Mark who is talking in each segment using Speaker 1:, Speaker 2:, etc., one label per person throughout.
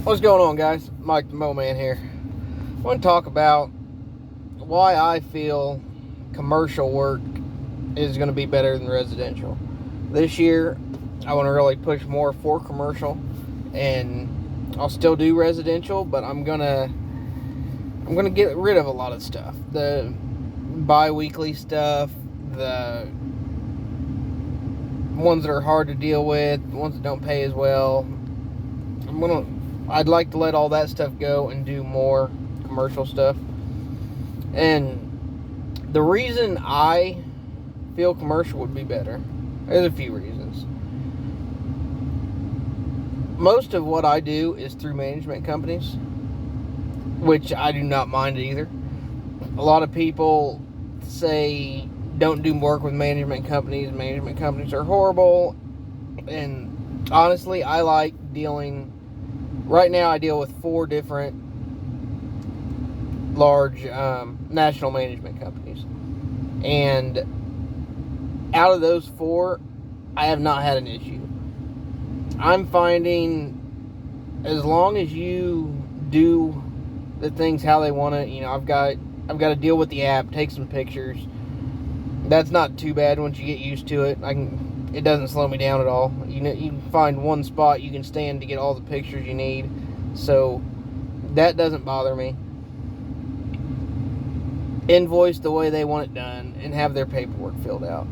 Speaker 1: What's going on, guys? Mike the Mo-Man here. I want to talk about why I feel commercial work is going to be better than residential. This year, I want to really push more for commercial, and I'll still do residential, but I'm gonna get rid of a lot of stuff. The bi-weekly stuff, the ones that are hard to deal with, the ones that don't pay as well. I'd like to let all that stuff go and do more commercial stuff. And the reason I feel commercial would be better, there's a few reasons. Most of what I do is through management companies, which I do not mind either. A lot of people say don't do work with management companies. Management companies are horrible. And honestly, I like dealing. Right now, I deal with 4 different large national management companies. And out of those 4, I have not had an issue. I'm finding as long as you do the things how they want it, I've got to deal with the app, take some pictures. That's not too bad once you get used to it. It doesn't slow me down at all. You can find one spot you can stand to get all the pictures you need. So that doesn't bother me. Invoice the way they want it done and have their paperwork filled out.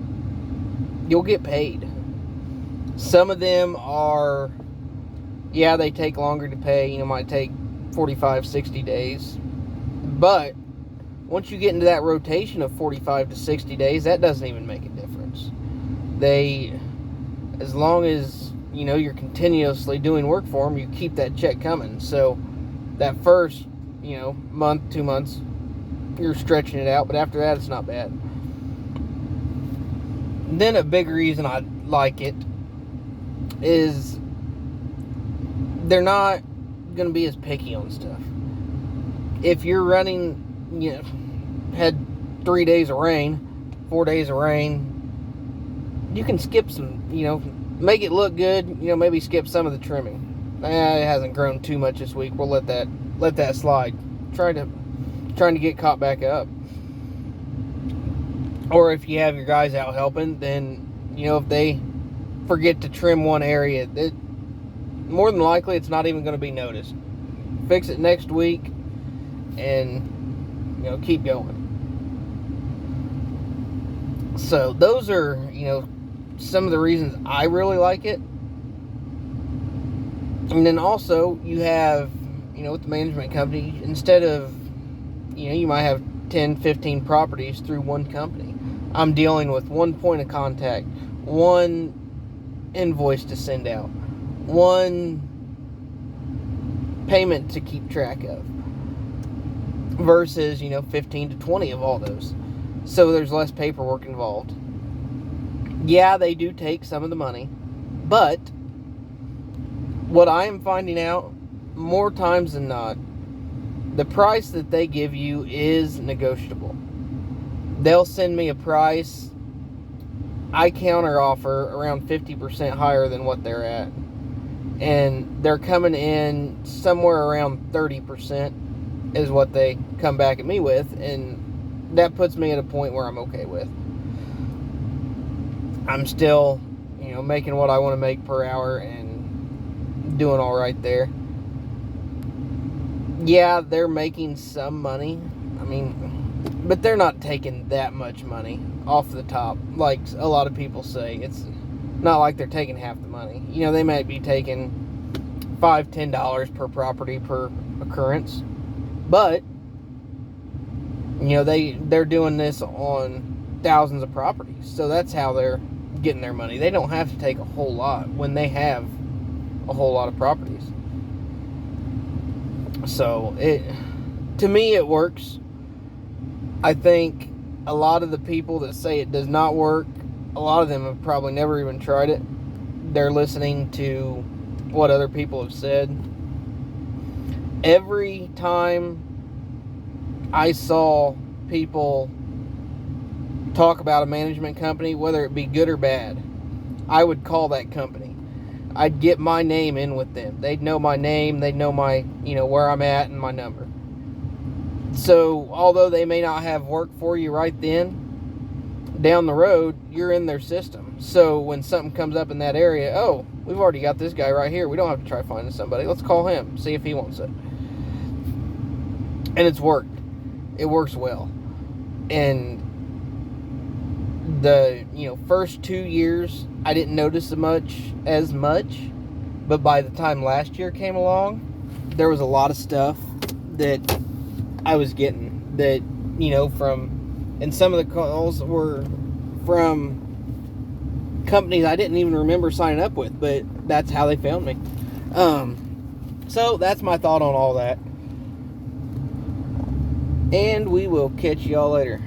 Speaker 1: You'll get paid. Some of them are, they take longer to pay. Might take 45, 60 days. But once you get into that rotation of 45 to 60 days, that doesn't even make a difference. As long as, you're continuously doing work for them, you keep that check coming. So that first, month, 2 months, you're stretching it out. But after that, it's not bad. Then a big reason I like it is they're not going to be as picky on stuff. If you're running, had 3 days of rain, 4 days of rain, you can skip some, make it look good, maybe skip some of the trimming. It hasn't grown too much this week. We'll let that slide. Trying to get caught back up. Or if you have your guys out helping, then, if they forget to trim one area, more than likely it's not even going to be noticed. Fix it next week and, keep going. So those are, some of the reasons I really like it. And then also you have, with the management company, instead of, you might have 10, 15 properties through one company. I'm dealing with one point of contact, one invoice to send out, one payment to keep track of, versus 15 to 20 of all those. So there's less paperwork involved. They do take some of the money, but what I am finding out more times than not, the price that they give you is negotiable. They'll send me a price, I counter offer around 50% higher than what they're at. And they're coming in somewhere around 30% is what they come back at me with. And that puts me at a point where I'm okay with. I'm still, making what I want to make per hour and doing all right there. They're making some money. But they're not taking that much money off the top, like a lot of people say. It's not like they're taking half the money. They might be taking $5, $10 per property per occurrence. But, they're doing this on thousands of properties. So that's how they're getting their money. They don't have to take a whole lot when they have a whole lot of properties. So, to me, it works. I think a lot of the people that say it does not work, a lot of them have probably never even tried it. They're listening to what other people have said. Every time I saw people talk about a management company, whether it be good or bad, I would call that company. I'd get my name in with them. They'd know my name, they'd know my, where I'm at and my number. So, although they may not have work for you right then, down the road, you're in their system. So, when something comes up in that area, oh, we've already got this guy right here. We don't have to try finding somebody. Let's call him, see if he wants it. And it's worked. It works well. And the, first 2 years, I didn't notice as much. But by the time last year came along, there was a lot of stuff that I was getting that, and some of the calls were from companies I didn't even remember signing up with, but that's how they found me. So that's my thought on all that. And we will catch y'all later.